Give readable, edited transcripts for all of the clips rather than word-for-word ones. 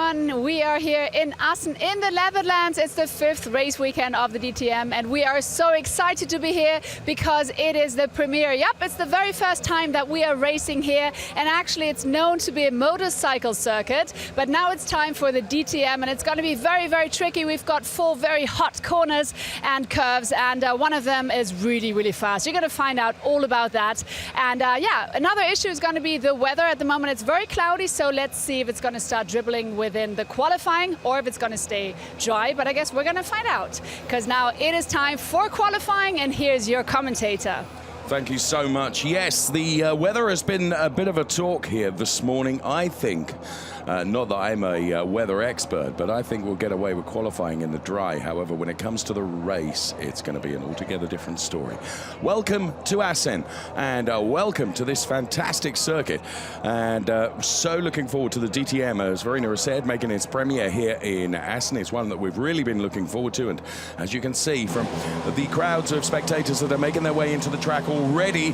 everyone. We are here in Assen in the Netherlands. It's the 5th race weekend of the DTM and we are so excited to be here because it is the premiere. Yep, it's the very first time that we are racing here, and actually it's known to be a motorcycle circuit, but now it's time for the DTM and it's going to be very, very tricky. We've got 4 very hot corners and curves, and one of them is really, really fast. You're going to find out all about that. And yeah, another issue is going to be the weather. At the moment it's very cloudy, so let's see if it's going to start dribbling within the qualifying or if it's going to stay dry, but I guess we're going to find out because now it is time for qualifying, and here's your commentator. Thank you so much. Yes, the weather has been a bit of a talk here this morning. I think, not that I'm a weather expert, but I think we'll get away with qualifying in the dry. However, when it comes to the race, it's going to be an altogether different story. Welcome to Assen, and welcome to this fantastic circuit. And so looking forward to the DTM, as Verena has said, making its premiere here in Assen. It's one that we've really been looking forward to, and as you can see from the crowds of spectators that are making their way into the track already,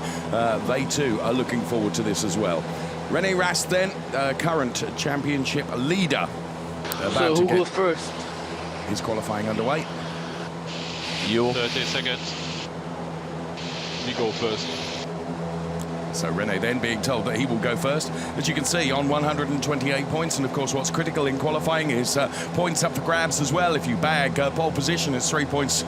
they too are looking forward to this as well. René Rast then, current championship leader. So who goes first? His qualifying underway. You. 30 seconds. We go first. So René then being told that he will go first. As you can see, on 128 points, and of course what's critical in qualifying is points up for grabs as well. If you bag pole position, it's 3 points.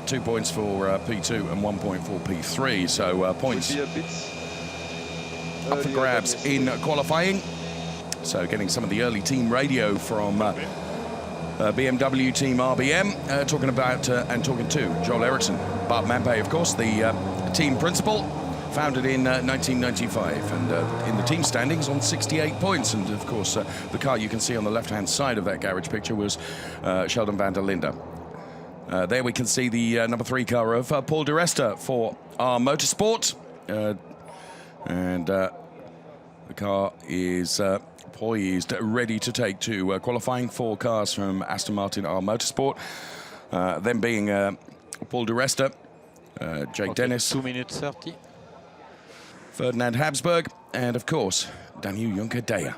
2 points for P2 and 1 point for P3, so points up for grabs in qualifying. So getting some of the early team radio from BMW team RBM, talking about and talking to Joel Eriksson. Bart Mampe, of course, the team principal, founded in 1995, and in the team standings on 68 points. And of course, the car you can see on the left-hand side of that garage picture was Sheldon van der Linde. There we can see the number 3 car of Paul de Resta for our Motorsport. And the car is poised, ready to take to qualifying. 4 cars from Aston Martin R Motorsport. Them being Paul de Resta, Jake Dennis, 2 minutes 30. Ferdinand Habsburg, and of course, Daniel Juncker-Deyer.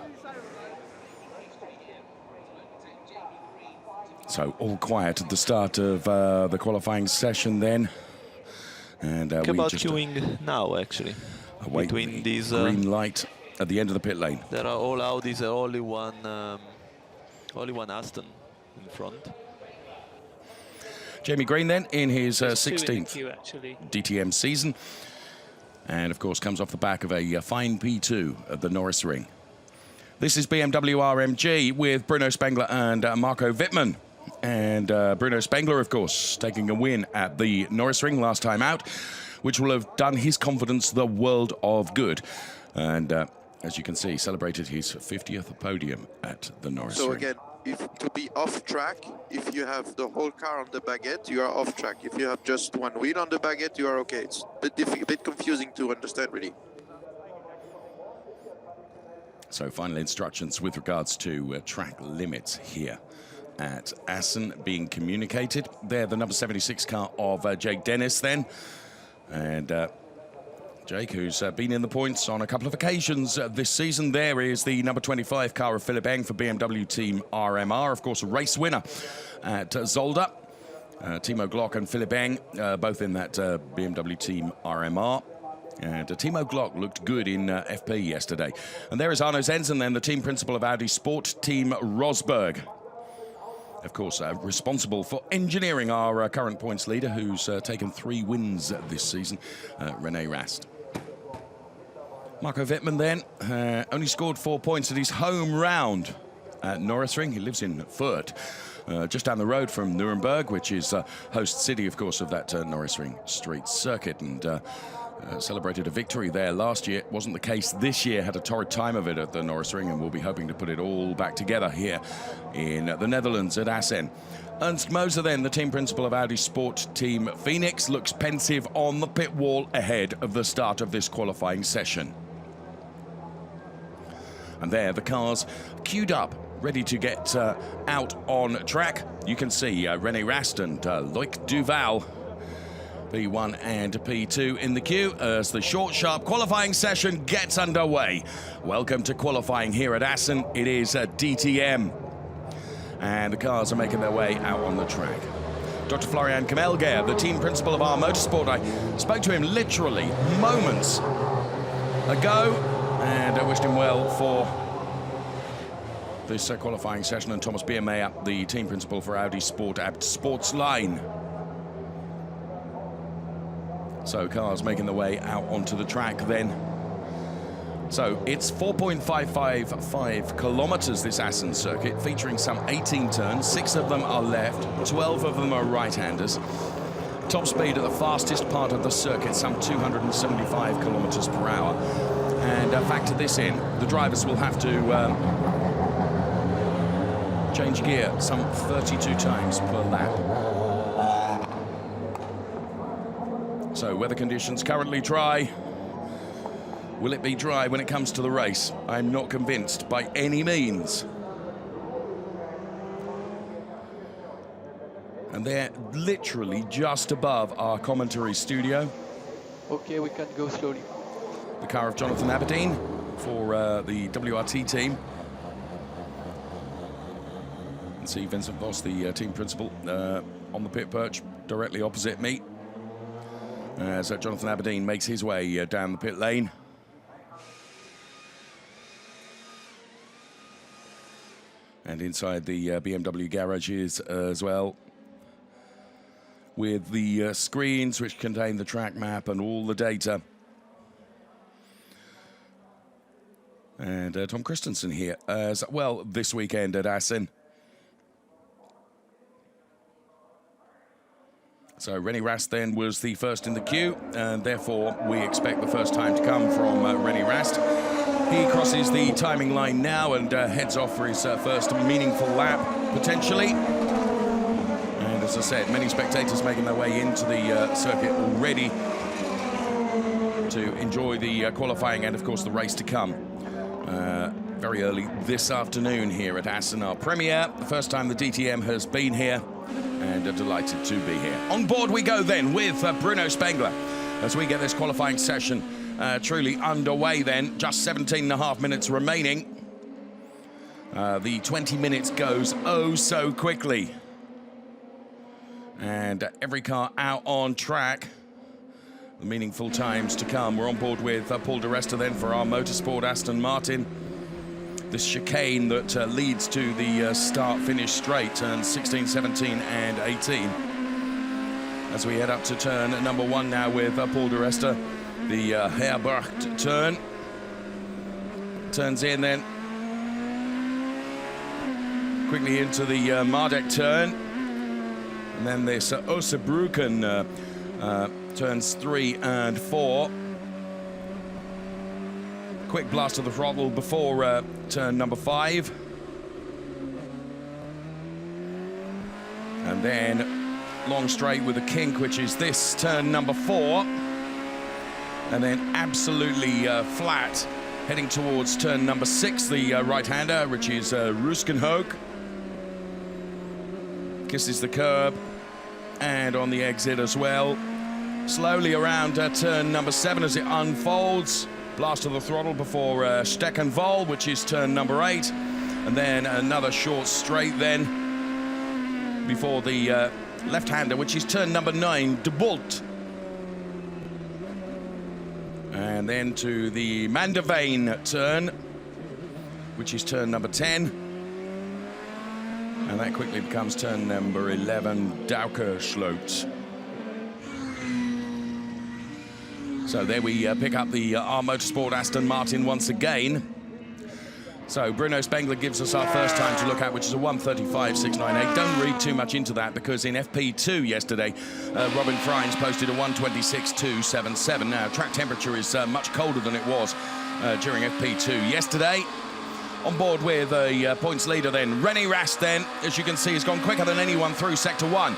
So all quiet at the start of the qualifying session then. And Think we about just queuing now, actually. Between these green light at the end of the pit lane. There are all Audis, only one Aston in front. Jaime Green then in his 16th queue, DTM season. And of course comes off the back of a fine P2 at the Norris Ring. This is BMW RMG with Bruno Spengler and Marco Wittmann. And Bruno Spengler, of course, taking a win at the Norris Ring last time out, which will have done his confidence the world of good. And as you can see, celebrated his 50th podium at the Norris Ring. So again, to be off track, if you have the whole car on the baguette, you are off track. If you have just one wheel on the baguette, you are okay. It's a bit confusing to understand, really. So final instructions with regards to track limits here at Assen being communicated. There, the number 76 car of Jake Dennis then. And Jake, who's been in the points on a couple of occasions this season. There is the number 25 car of Philipp Eng for BMW Team RMR. Of course, a race winner at Zolder. Timo Glock and Philipp Eng, both in that BMW Team RMR. And Timo Glock looked good in FP yesterday. And there is Arno Zensen, then the team principal of Audi Sport Team Rosberg. Of course, responsible for engineering our current points leader, who's taken 3 wins this season, René Rast. Marco Wittmann then only scored 4 points at his home round at Norris Ring. He lives in Fürth, just down the road from Nuremberg, which is host city, of course, of that Norris Ring street circuit. And celebrated a victory there last year. It wasn't the case this year. Had a torrid time of it at the Norris Ring, and we'll be hoping to put it all back together here in the Netherlands at Assen. Ernst Moser then, the team principal of Audi Sport Team Phoenix, looks pensive on the pit wall ahead of the start of this qualifying session. And there, the cars queued up, ready to get out on track. You can see René Rast and Loic Duval P1 and P2 in the queue as the short, sharp qualifying session gets underway. Welcome to qualifying here at Assen. It is a DTM. And the cars are making their way out on the track. Dr. Florian Kamelger, the team principal of our motorsport, I spoke to him literally moments ago, and I wished him well for this qualifying session. And Thomas Biermeier, the team principal for Audi Sport at Sportsline. So cars making their way out onto the track then. So it's 4.555 kilometers, this Assen circuit, featuring some 18 turns. 6 of them are left, 12 of them are right-handers. Top speed at the fastest part of the circuit, some 275 kilometers per hour. And factor this in, the drivers will have to change gear some 32 times per lap. So weather conditions currently dry. Will it be dry when it comes to the race? I'm not convinced by any means. And they're literally just above our commentary studio. Okay, we can go slowly. The car of Jonathan Aberdeen for the WRT team. And see Vincent Voss, the team principal, on the pit perch directly opposite me. As Jonathan Aberdeen makes his way down the pit lane. And inside the BMW garages as well, with the screens which contain the track map and all the data. And Tom Christensen here as well this weekend at Assen. So Rennie Rast then was the first in the queue, and therefore we expect the first time to come from Rennie Rast. He crosses the timing line now and heads off for his first meaningful lap, potentially. And as I said, many spectators making their way into the circuit already to enjoy the qualifying and, of course, the race to come. Very early this afternoon here at Assen, our premiere. The first time the DTM has been here, and delighted to be here. On board we go then with Bruno Spengler as we get this qualifying session truly underway then. Just 17.5 minutes remaining. The 20 minutes goes oh so quickly. And every car out on track. The meaningful times to come. We're on board with Paul Di Resta then for our motorsport Aston Martin. This chicane that leads to the start-finish straight, turns 16, 17 and 18. As we head up to turn number 1 now with Paul Di Resta. The Herbercht turn. Turns in then. Quickly into the Mardek turn. And then this Ossebrücken turns 3 and 4. Quick blast of the throttle before turn number 5. And then long straight with a kink, which is this turn number 4. And then absolutely flat, heading towards turn number 6, the right-hander, which is Ruskenhoek. Kisses the curb, and on the exit as well. Slowly around turn number 7 as it unfolds. Blast of the throttle before Steckenwald, which is turn number 8. And then another short straight then before the left-hander, which is turn number 9, De Bolt. And then to the Mandeveen turn, which is turn number 10. And that quickly becomes turn number 11, Daukersloot. So there we pick up the our motorsport Aston Martin once again. So Bruno Spengler gives us our first time to look at, which is a 1:35.698. Don't read too much into that, because in FP2 yesterday, Robin Freins posted a 1:26.277. Now, track temperature is much colder than it was during FP2 yesterday. On board with a points leader then, Rennie Rast then, as you can see, has gone quicker than anyone through Sector 1.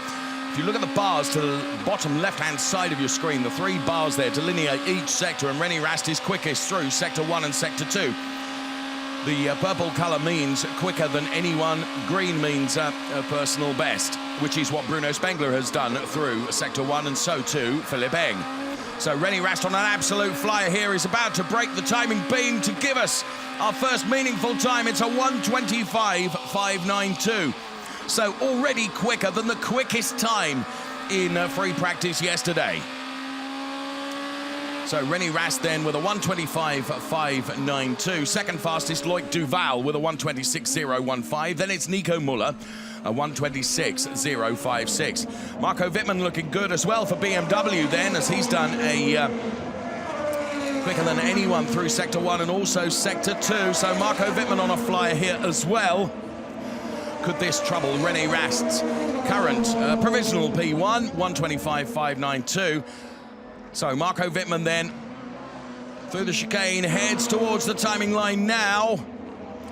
If you look at the bars to the bottom left-hand side of your screen, the 3 bars there delineate each sector, and Rennie Rast is quickest through Sector 1 and Sector 2. The purple colour means quicker than anyone. Green means a personal best, which is what Bruno Spengler has done through Sector 1, and so too Philipp Eng. So René Rast on an absolute flyer here is about to break the timing beam to give us our first meaningful time. It's a 1:25.592. So already quicker than the quickest time in free practice yesterday. So René Rast then with a 1:25.592. Second fastest, Loic Duval with a 1:26.015. Then it's Nico Müller, a 1:26.056. Marco Wittmann looking good as well for BMW then, as he's done a quicker than anyone through Sector 1 and also Sector 2. So Marco Wittmann on a flyer here as well. Could this trouble René Rast's current provisional P1, 1:25.592. So Marco Wittmann then through the chicane heads towards the timing line now.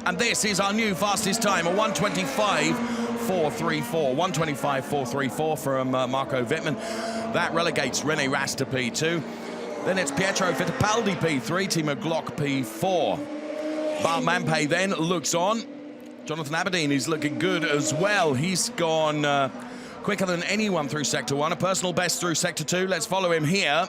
And this is our new fastest time, a 1:25.434. 1:25.434 from Marco Wittmann. That relegates René Rast to P2. Then it's Pietro Fittipaldi P3, Timo Glock P4. Bart Mampay then looks on. Jonathan Aberdeen is looking good as well. He's gone quicker than anyone through Sector 1, a personal best through Sector 2. Let's follow him here.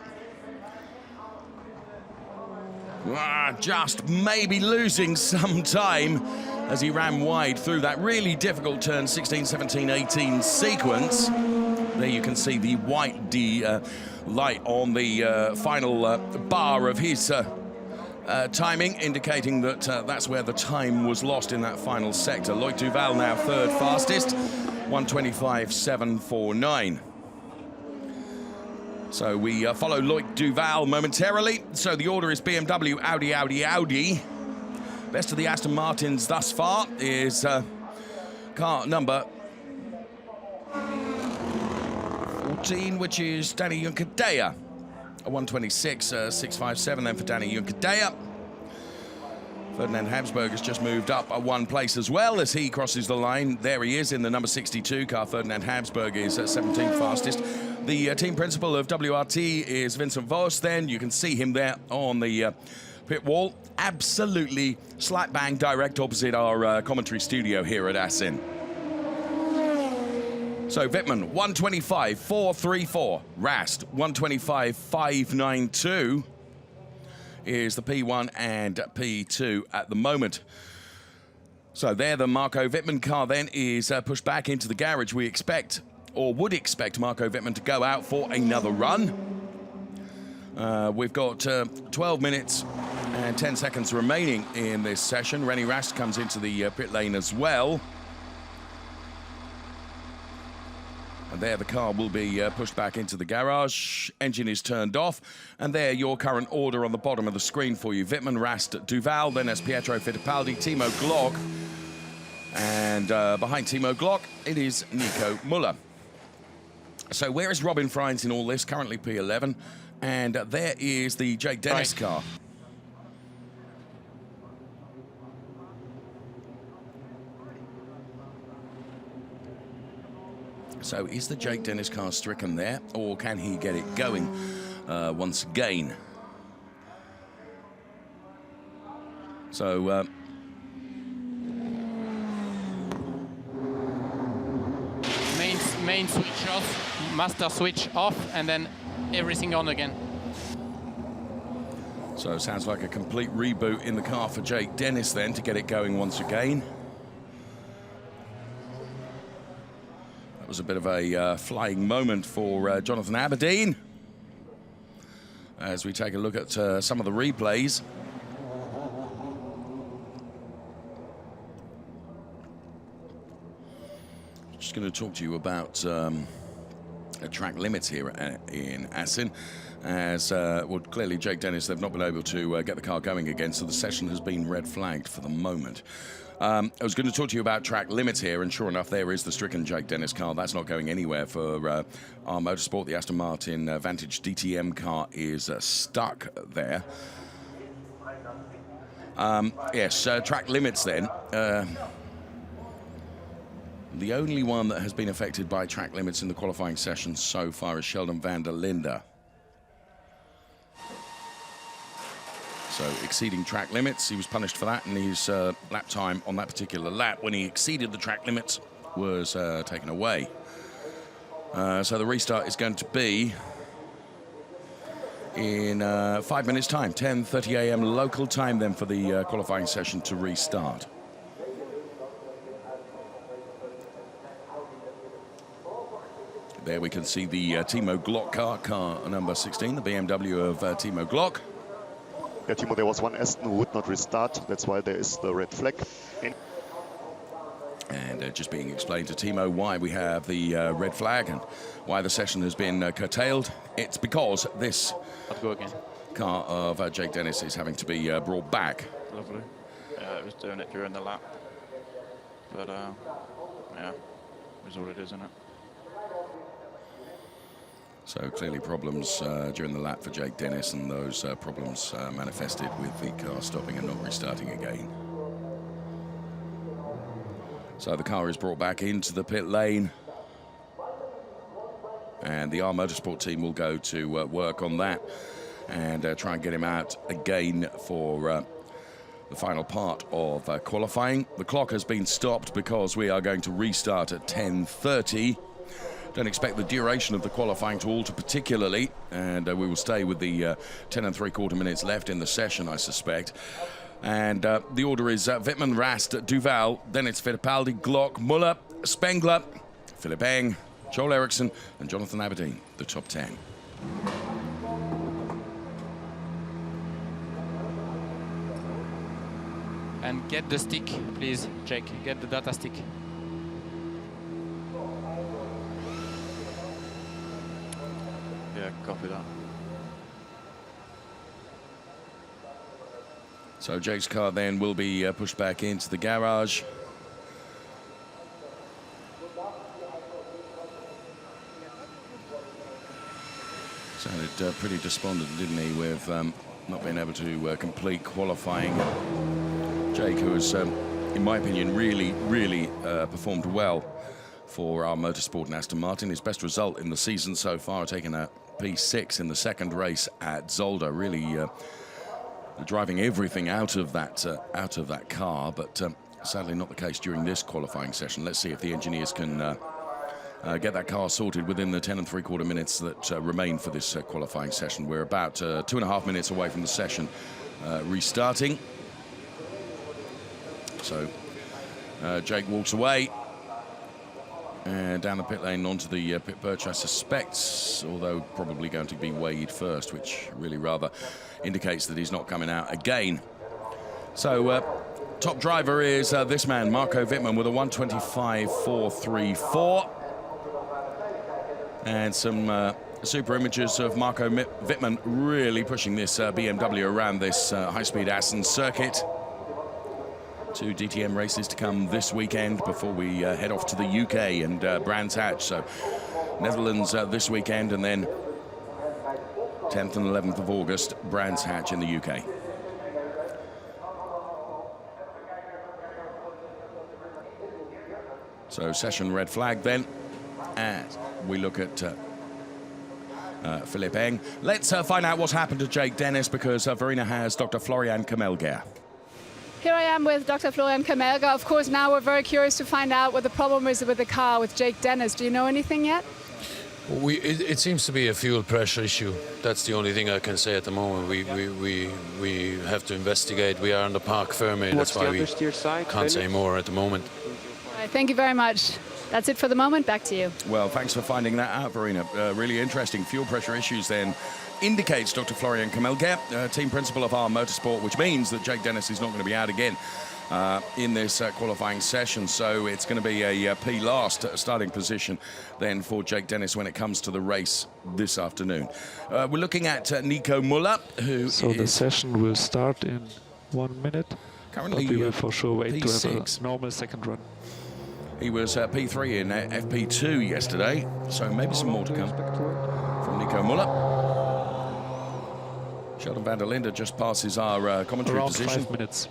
Just maybe losing some time as he ran wide through that really difficult turn 16, 17, 18 sequence. There you can see the white light on the final bar of his timing, indicating that that's where the time was lost in that final sector. Loic Duval now third fastest, 1:25.749. So we follow Loic Duval momentarily. So the order is BMW, Audi, Audi, Audi. Best of the Aston Martins thus far is car number 14, which is Danny Juncadella. A 1:26.657 then for Danny Juncadella. Ferdinand Habsburg has just moved up one place as well as he crosses the line. There he is in the number 62 car. Ferdinand Habsburg is 17th fastest. The team principal of WRT is Vincent Vos. Then you can see him there on the pit wall. Absolutely slap bang direct opposite our commentary studio here at Assen. So Wittmann, 1:25.434. Rast, 1:25.592 is the P1 and P2 at the moment. So there the Marco Wittmann car then is pushed back into the garage. We expect, or would expect, Marco Wittmann to go out for another run. We've got 12 minutes and 10 seconds remaining in this session. René Rast comes into the pit lane as well. And there the car will be pushed back into the garage. Engine is turned off. And there your current order on the bottom of the screen for you. Wittmann, Rast, Duval, then as Pietro Fittipaldi, Timo Glock. And behind Timo Glock, it is Nico Müller. So where is Robin Freins in all this? Currently P11. And there is the Jake Dennis car. So is the Jake Dennis car stricken there, or can he get it going once again? So main switch off, master switch off, and then everything on again. So it sounds like a complete reboot in the car for Jake Dennis then to get it going once again. Was a bit of a flying moment for Jonathan Aberdeen as we take a look at some of the replays. Just going to talk to you about track limits here in Assen, as well, clearly Jake Dennis, they've not been able to get the car going again, so the session has been red flagged for the moment. I was going to talk to you about track limits here, and sure enough, there is the stricken Jake Dennis car. That's not going anywhere for our motorsport. The Aston Martin Vantage DTM car is stuck there. Yes, track limits then. The only one that has been affected by track limits in the qualifying session so far is Sheldon van der Linde. So exceeding track limits, he was punished for that, and his lap time on that particular lap when he exceeded the track limits was taken away. So the restart is going to be in 5 minutes' time, 10:30 a.m. local time then for the qualifying session to restart. There we can see the Timo Glock car number 16, the BMW of Timo Glock. Yeah, Timo, there was one Aston who would not restart. That's why there is the red flag. And just being explained to Timo why we have the red flag and why the session has been curtailed. It's because this car of Jake Dennis is having to be brought back. Lovely. Yeah, it was doing it during the lap. But, yeah, it was what it is, isn't it? So clearly problems during the lap for Jake Dennis, and those problems manifested with the car stopping and not restarting again. So the car is brought back into the pit lane, and the R Motorsport team will go to work on that and try and get him out again for the final part of qualifying. The clock has been stopped because we are going to restart at 10:30. Don't expect the duration of the qualifying to alter particularly, and we will stay with the 10 3/4 minutes left in the session, I suspect. And the order is Wittmann, Rast, Duval, then it's Fittipaldi, Glock, Muller, Spengler, Philipp Eng, Joel Eriksson, and Jonathan Aberdeen, the top 10. And get the stick, please, Jake. Get the data stick. Yeah, copy that. So Jake's car then will be pushed back into the garage. Sounded pretty despondent, didn't he, with not being able to complete qualifying. Jake, who has, in my opinion, really performed well for our Motorsport and Aston Martin. His best result in the season so far, taking a P6 in the second race at Zolder. Really driving everything out of that car, but sadly not the case during this qualifying session. Let's see if the engineers can get that car sorted within the 10 3/4 minutes that remain for this qualifying session. We're about 2.5 minutes away from the session restarting. So Jake walks away and down the pit lane onto the pit perch, I suspect, although probably going to be weighed first, which really rather indicates that he's not coming out again. So top driver is this man, Marco Wittmann, with a 1:25.434. And some super images of Marco Wittmann really pushing this BMW around this high-speed Assen circuit. 2 DTM races to come this weekend before we head off to the UK and Brands Hatch. So Netherlands this weekend, and then 10th and 11th of August, Brands Hatch in the UK. So session red flag then, as we look at Philipp Eng. Let's find out what's happened to Jake Dennis, because Verena has Dr. Florian Kamelger. Here I am with Dr. Florian Kamelger. Of course, now we're very curious to find out what the problem is with the car with Jake Dennis. Do you know anything yet? It seems to be a fuel pressure issue. That's the only thing I can say at the moment. We have to investigate. We are on the Park Ferme. That's why we can't say more at the moment. All right, thank you very much. That's it for the moment. Back to you. Well, thanks for finding that out, Verena. Really interesting. Fuel pressure issues then indicates Dr. Florian Kamelger, team principal of R Motorsport, which means that Jake Dennis is not going to be out again in this qualifying session. So it's going to be a P last starting position then for Jake Dennis when it comes to the race this afternoon. We're looking at Nico Muller, who So the session will start in 1 minute. currently But we will for sure wait P6. to have a normal second run. He was P3 in FP2 yesterday, so maybe some more to come from Nico Muller. Sheldon van der Linde just passes our commentary Around position. 5 minutes.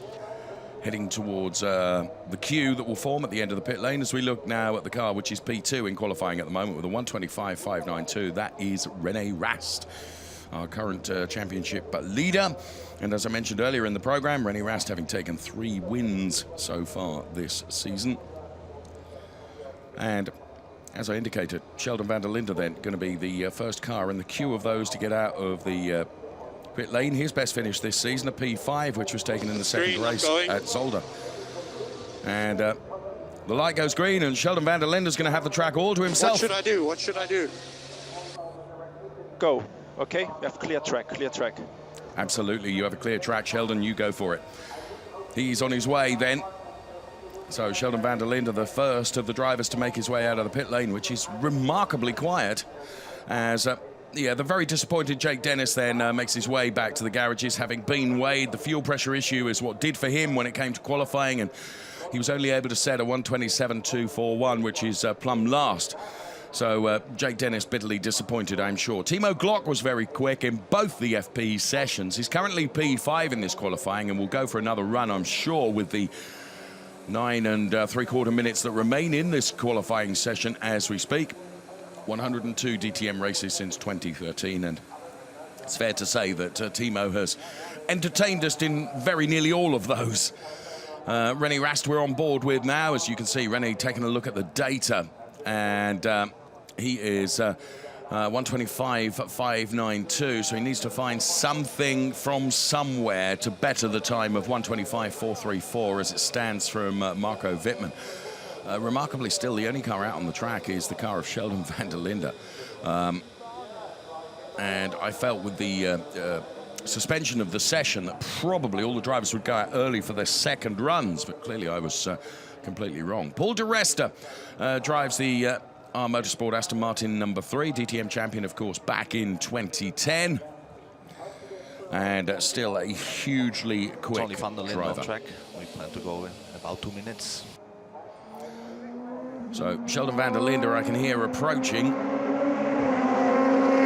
Heading towards the queue that will form at the end of the pit lane as we look now at the car, which is P2 in qualifying at the moment with a 1:25.592. That is René Rast our current championship leader. And as I mentioned earlier in the program, René Rast having taken 3 wins so far this season. And as I indicated, Sheldon van der Linde then going to be the first car in the queue of those to get out of the pit lane. His best finish this season, a P5, which was taken in the second race at Zolder. And the light goes green, and Sheldon van der Linde is going to have the track all to himself. What should I do? What should I do? Go. Okay, we have clear track, clear track. Absolutely, you have a clear track, Sheldon, you go for it. He's on his way then. So Sheldon van der Linde, the first of the drivers to make his way out of the pit lane, which is remarkably quiet, as the very disappointed Jake Dennis then makes his way back to the garages, having been weighed. The fuel pressure issue is what did for him when it came to qualifying, and he was only able to set a 1:27.241, which is plumb last. So Jake Dennis bitterly disappointed, I'm sure. Timo Glock was very quick in both the FP sessions. He's currently P5 in this qualifying and will go for another run, I'm sure, with the 9 3/4 minutes that remain in this qualifying session as we speak. 102 DTM races since 2013, and it's fair to say that Timo has entertained us in very nearly all of those. René Rast we're on board with now. As you can see, René taking a look at the data, and he is 1:25.592, so he needs to find something from somewhere to better the time of 1:25.434 as it stands from Marco Wittmann. Remarkably still, the only car out on the track is the car of Sheldon van der Linde. And I felt with the suspension of the session that probably all the drivers would go out early for their second runs, but clearly I was completely wrong. Paul de Resta drives the our Motorsport Aston Martin number 3, DTM champion, of course, back in 2010. And still a hugely quick Tony van der Linde driver. on track. We plan to go in about 2 minutes. So Sheldon van der Linde, I can hear approaching.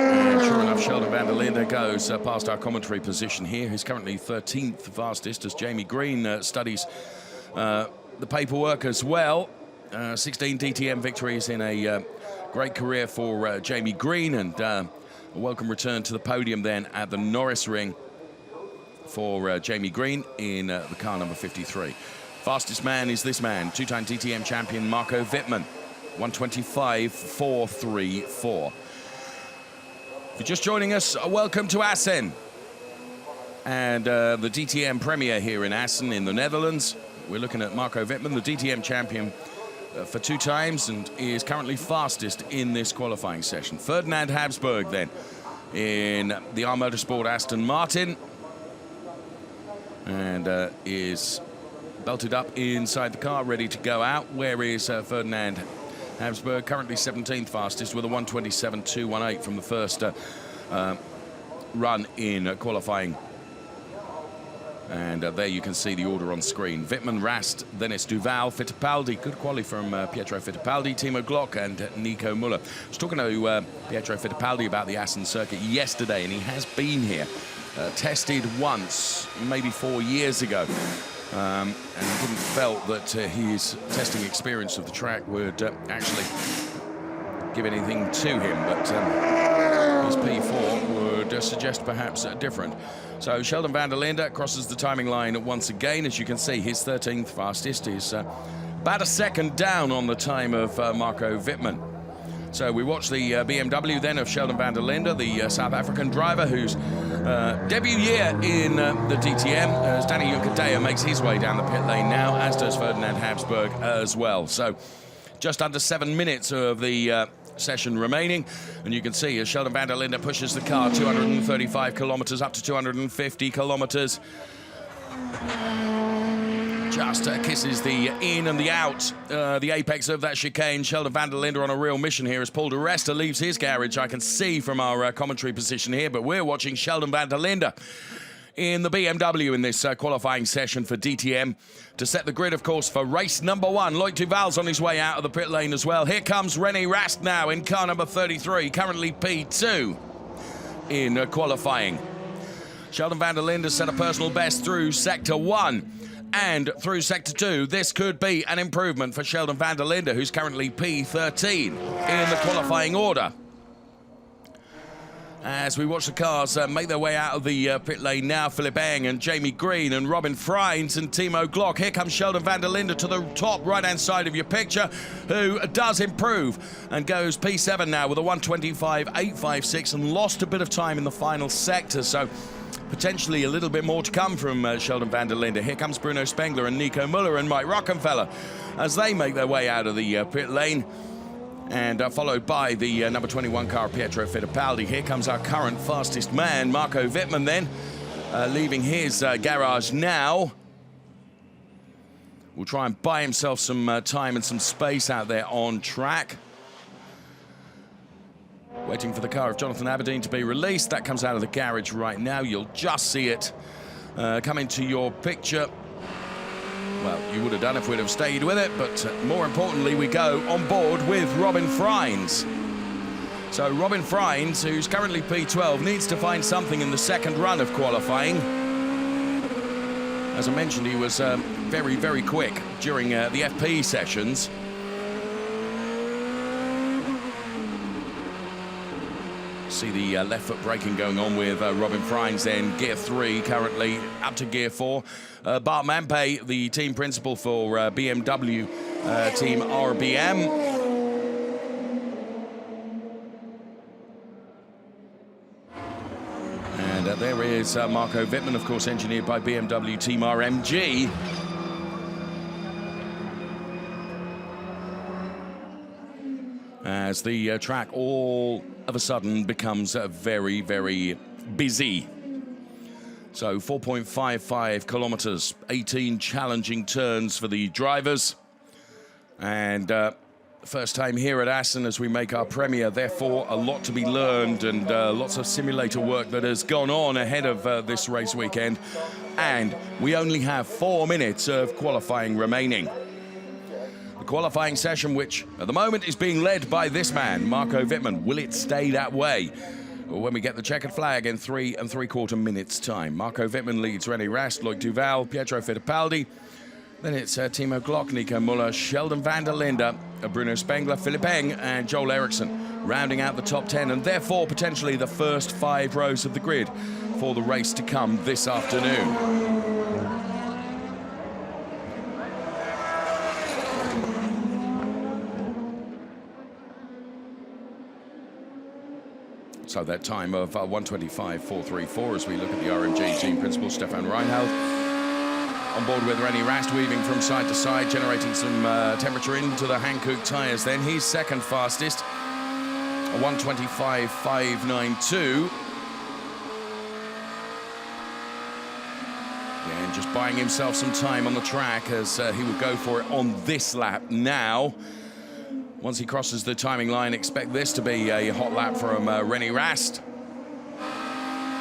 And sure enough, Sheldon van der Linde goes past our commentary position here. He's currently 13th fastest as Jaime Green studies the paperwork as well. 16 DTM victories in a great career for Jaime Green, and a welcome return to the podium then at the Norris Ring for Jaime Green in the car number 53. Fastest man is this man, 2-time DTM champion Marco Wittmann, 1:25.434. If you're just joining us, welcome to Assen and the DTM premiere here in Assen in the Netherlands. We're looking at Marco Wittmann, the DTM champion for 2 times, and is currently fastest in this qualifying session. Ferdinand Habsburg then in the R Motorsport Aston Martin, and is belted up inside the car, ready to go out. Where is Ferdinand Habsburg? Currently 17th fastest with a 1:27.218 from the first run in qualifying. And there you can see the order on screen. Wittmann, Rast, then it's Duval, Fittipaldi. Good quality from Pietro Fittipaldi, Timo Glock and Nico Müller. I was talking to Pietro Fittipaldi about the Assen circuit yesterday, and he has been here. Tested once, maybe 4 years ago. And he didn't felt that his testing experience of the track would actually give anything to him, but his P4 would suggest perhaps different. So Sheldon van der Linde crosses the timing line once again. As you can see, his 13th fastest is about a second down on the time of Marco Wittmann. So we watch the BMW then of Sheldon van der Linde, the South African driver whose debut year in the DTM, as Danny Juncadella makes his way down the pit lane now, as does Ferdinand Habsburg as well. So just under 7 minutes of the session remaining, and you can see as Sheldon van der Linde pushes the car 235 kilometers up to 250 kilometers. Just kisses the in and the out, the apex of that chicane. Sheldon van der Linde on a real mission here as Paul de Resta leaves his garage. I can see from our commentary position here, but we're watching Sheldon van der Linde in the BMW in this qualifying session for DTM to set the grid, of course, for race number 1. Loïc Duval's on his way out of the pit lane as well. Here comes René Rast now in car number 33, currently P2 in qualifying. Sheldon van der Linde set a personal best through Sector 1 and through Sector 2. This could be an improvement for Sheldon van der Linde, who's currently P13 in the qualifying order. As we watch the cars make their way out of the pit lane now, Philip Eng and Jaime Green and Robin Freins and Timo Glock. Here comes Sheldon van der Linde to the top right-hand side of your picture, who does improve and goes P7 now with a 1:25.856 and lost a bit of time in the final sector. So potentially a little bit more to come from Sheldon van der Linde. Here comes Bruno Spengler and Nico Müller and Mike Rockenfeller as they make their way out of the pit lane. And followed by the number 21 car, Pietro Fittipaldi. Here comes our current fastest man, Marco Wittmann then, leaving his garage now. Will try and buy himself some time and some space out there on track. Waiting for the car of Jonathan Aberdeen to be released. That comes out of the garage right now. You'll just see it come into your picture. Well, you would have done if we'd have stayed with it, but more importantly, we go on board with Robin Freins. So Robin Freins, who's currently P12, needs to find something in the second run of qualifying. As I mentioned, he was very, very quick during the FP sessions. See the left foot braking going on with Robin Freins then, gear 3 currently up to gear 4. Bart Mampe, the team principal for BMW team RBM. And there is Marco Wittmann, of course, engineered by BMW team RMG. As the track all of a sudden becomes very, very busy. So 4.55 kilometers, 18 challenging turns for the drivers. And first time here at Assen as we make our premiere, therefore a lot to be learned and lots of simulator work that has gone on ahead of this race weekend. And we only have 4 minutes of qualifying remaining. The qualifying session, which at the moment is being led by this man, Marco Wittmann. Will it stay that way? When we get the checkered flag in 3 3/4 minutes time. Marco Wittmann leads René Rast, Loic Duval, Pietro Fittipaldi. Then it's Timo Glock, Nico Müller, Sheldon van der Linde, Bruno Spengler, Philip Eng and Joel Eriksson rounding out the top 10 and therefore potentially the first 5 rows of the grid for the race to come this afternoon. So that time of 1:25.434 as we look at the RMG team principal, Stefan Reinhold. On board with René Rast, weaving from side to side, generating some temperature into the Hankook tyres then. He's second fastest, a 1:25.592. And just buying himself some time on the track as he will go for it on this lap now. Once he crosses the timing line, expect this to be a hot lap from René Rast.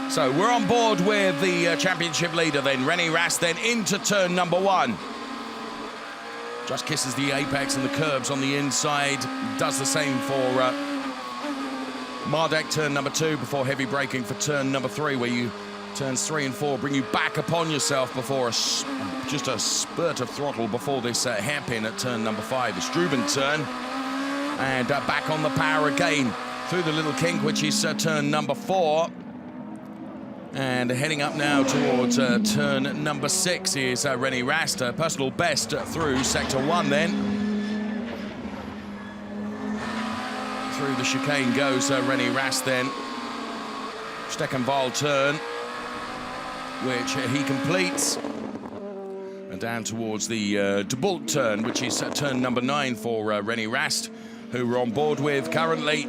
So we're on board with the championship leader then, René Rast, then into turn number 1. Just kisses the apex and the curbs on the inside. Does the same for Mardek, turn number 2, before heavy braking for turn number 3, where you turns 3 and 4 bring you back upon yourself before just a spurt of throttle before this hairpin at turn number 5, the Struben turn. And back on the power again through the little kink, which is turn number 4. And heading up now towards turn number 6 is René Rast, personal best through sector 1 then. Through the chicane goes René Rast then. Steckenwald turn, which he completes. And down towards the De Bolt turn, which is turn number 9 for René Rast, who we're on board with currently.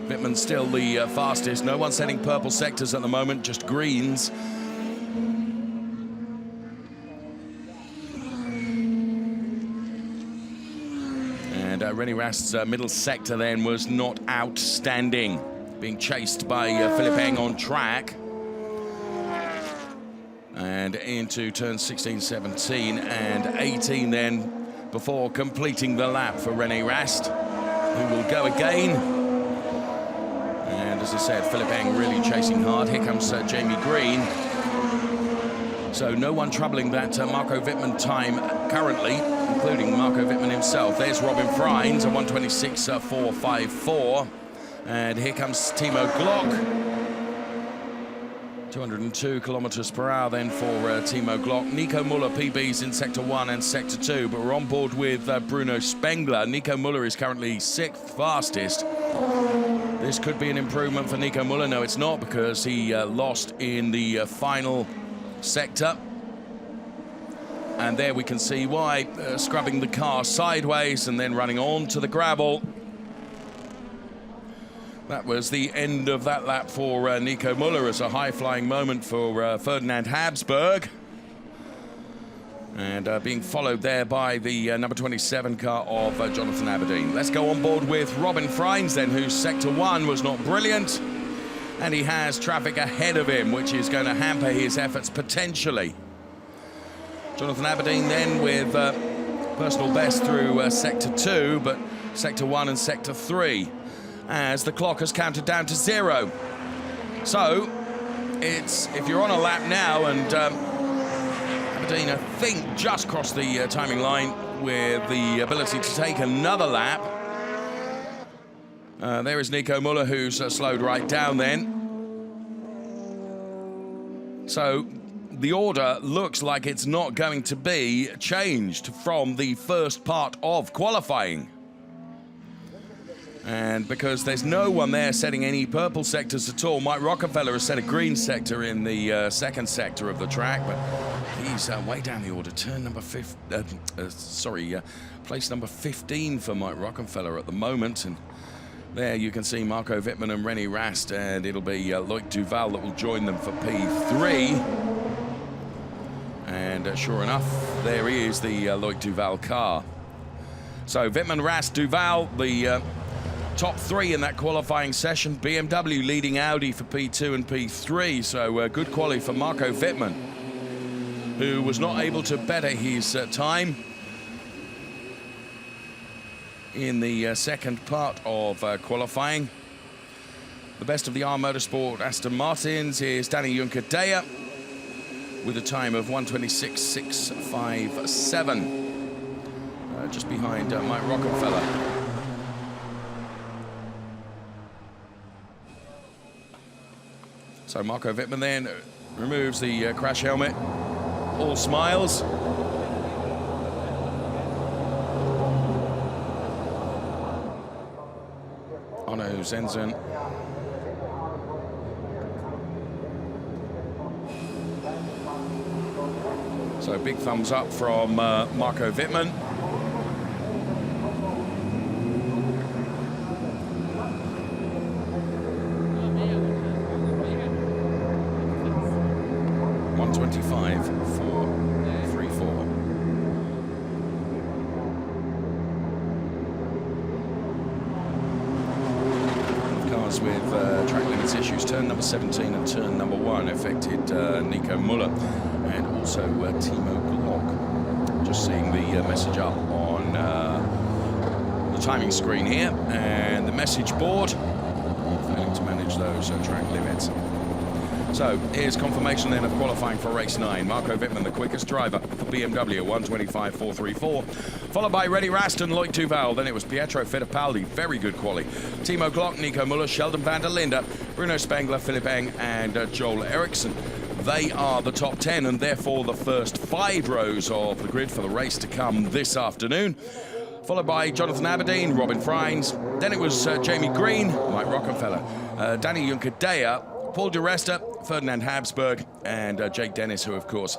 Wittmann still the fastest. No one setting purple sectors at the moment, just greens. And René Rast's middle sector then was not outstanding, being chased by Philip Eng on track. And into turn 16, 17 and 18 then, before completing the lap for René Rast, who will go again. And as I said, Philip Eng really chasing hard. Here comes Jaime Green. So no one troubling that Marco Wittmann time currently, including Marco Wittmann himself. There's Robin Freins, a 1:26.454. And here comes Timo Glock. 202 kilometers per hour then for Timo Glock. Nico Muller PBs in Sector 1 and Sector 2, but we're on board with Bruno Spengler. Nico Muller is currently 6th fastest. This could be an improvement for Nico Muller. No, it's not, because he lost in the final sector. And there we can see why, scrubbing the car sideways and then running on to the gravel. That was the end of that lap for Nico Muller, as a high-flying moment for Ferdinand Habsburg. And being followed there by the number 27 car of Jonathan Aberdeen. Let's go on board with Robin Freins then, whose Sector 1 was not brilliant. And he has traffic ahead of him, which is going to hamper his efforts potentially. Jonathan Aberdeen then with personal best through Sector 2, but Sector 1 and Sector 3. As the clock has counted down to 0. So, it's, if you're on a lap now, and Aberdeen, I think, just crossed the timing line with the ability to take another lap. There is Nico Muller, who's slowed right down then. So, the order looks like it's not going to be changed from the first part of qualifying. And because there's no one there setting any purple sectors at all, Mike Rockefeller has set a green sector in the second sector of the track, but he's way down the order. Place number 15 for Mike Rockefeller at the moment. And there you can see Marco Wittmann and René Rast, and it'll be Loic Duval that will join them for P3. And sure enough, there is the Loic Duval car. So Wittmann, Rast, Duval, the top 3 in that qualifying session. BMW leading Audi for P2 and P3, so good quality for Marco Wittmann, who was not able to better his time in the second part of qualifying. The best of the R Motorsport Aston Martins is Danny Juncker-Deyer with a time of 1:26.657, just behind Mike Rockefeller. So Marco Wittmann then removes the crash helmet. All smiles. Onno Zenzen. So big thumbs up from Marco Wittmann. With track limits issues, turn number 17 and turn number 1 affected Nico Muller and also Timo Glock. Just seeing the message up on the timing screen here, and the message board failing to manage those track limits. So here's confirmation then of qualifying for race 9. Marco Wittmann, the quickest driver for BMW, 1:25.434. Followed by René Rast and Loic Duval. Then it was Pietro Fittipaldi, very good quality. Timo Glock, Nico Muller, Sheldon van der Linde, Bruno Spengler, Philipp Eng, and Joel Eriksson. They are the top 10, and therefore the first 5 rows of the grid for the race to come this afternoon. Followed by Jonathan Aberdeen, Robin Freins. Then it was Jaime Green, Mike Rockefeller, Danny Juncker-Deyer, Paul di Resta, Ferdinand Habsburg, and Jake Dennis, who, of course,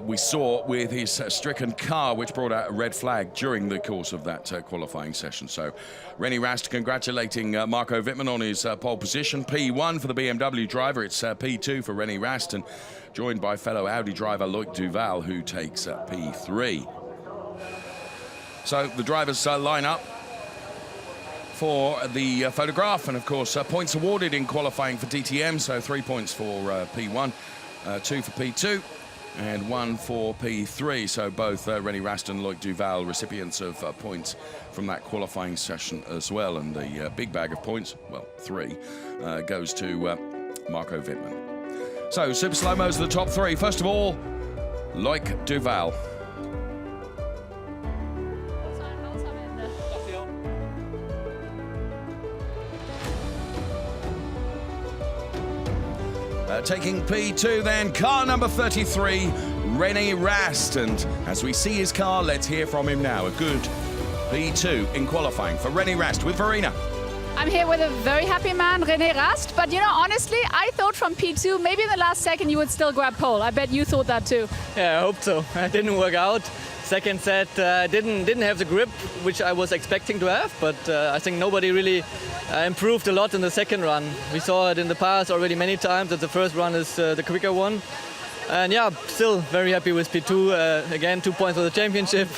we saw with his stricken car, which brought out a red flag during the course of that qualifying session. So René Rast congratulating Marco Wittmann on his pole position. P1 for the BMW driver. It's P2 for René Rast, and joined by fellow Audi driver Loic Duval, who takes P3. So the drivers line up for the photograph, and of course points awarded in qualifying for DTM, so 3 points for P1, 2 for P2 and 1 for P3, so both René Rast and Loic Duval recipients of points from that qualifying session as well, and the big bag of points, well 3, goes to Marco Wittmann. So super slow-mos are the top 3. First of all, Loic Duval. Taking P2 then, car number 33, René Rast. And as we see his car, let's hear from him now. A good P2 in qualifying for René Rast with Verena. I'm here with a very happy man, René Rast. But, you know, honestly, I thought from P2, maybe in the last second you would still grab pole. I bet you thought that too. Yeah, I hope so. It didn't work out. Second set didn't have the grip, which I was expecting to have. But I think nobody really improved a lot in the second run. We saw it in the past already many times that the first run is the quicker one. And yeah, still very happy with P2. Again, 2 points for the championship.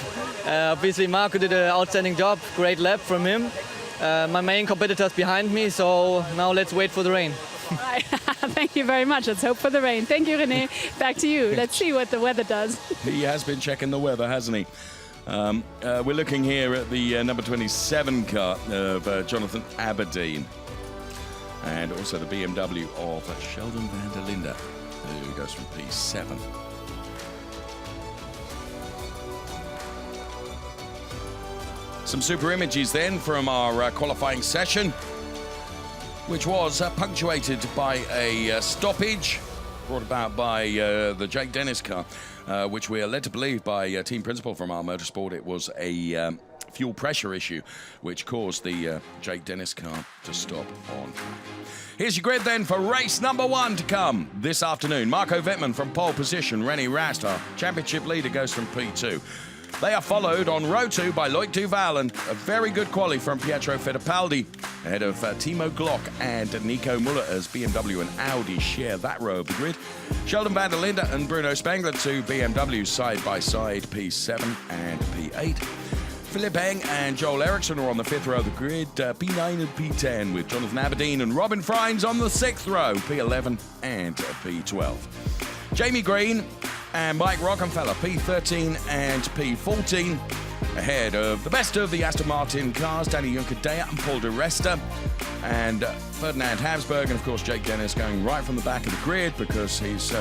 Obviously, Marco did an outstanding job. Great lap from him. My main competitor's behind me, so now let's wait for the rain. Right. Thank you very much. Let's hope for the rain. Thank you, René. Back to you. Let's see what the weather does. He has been checking the weather, hasn't he? We're looking here at the number 27 car of Jonathan Aberdeen. And also the BMW of Sheldon van der Linde, who goes from P7. Some super images then from our qualifying session, which was punctuated by a stoppage brought about by the Jake Dennis car, which we are led to believe by team principal from our motorsport. It was a fuel pressure issue which caused the Jake Dennis car to stop on track. Here's your grid then for race number 1 to come this afternoon. Marco Wittmann from pole position. René Rast, our championship leader, goes from P2. They are followed on row 2 by Loic Duval and a very good quali from Pietro Fittipaldi, ahead of Timo Glock and Nico Muller as BMW and Audi share that row of the grid. Sheldon van der Linde and Bruno Spengler, 2 BMWs side by side, P7 and P8. Philipp Eng and Joel Eriksson are on the 5th row of the grid, P9 and P10, with Jonathan Aberdeen and Robin Freins on the 6th row, P11 and P12. Jaime Green and Mike Rockenfeller, P13 and P14, ahead of the best of the Aston Martin cars, Danny Juncadea and Paul de Resta, and Ferdinand Habsburg, and of course Jake Dennis going right from the back of the grid because he's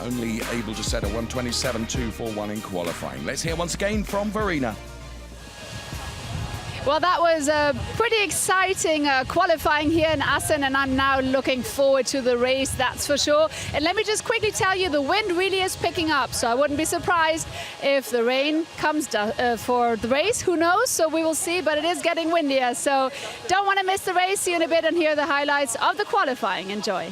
only able to set a 1:27.241 in qualifying. Let's hear once again from Verena. Well, that was a pretty exciting qualifying here in Assen, and I'm now looking forward to the race, that's for sure. And let me just quickly tell you, the wind really is picking up, so I wouldn't be surprised if the rain comes for the race. Who knows? So we will see, but it is getting windier, so don't want to miss the race. See you in a bit and hear the highlights of the qualifying. Enjoy.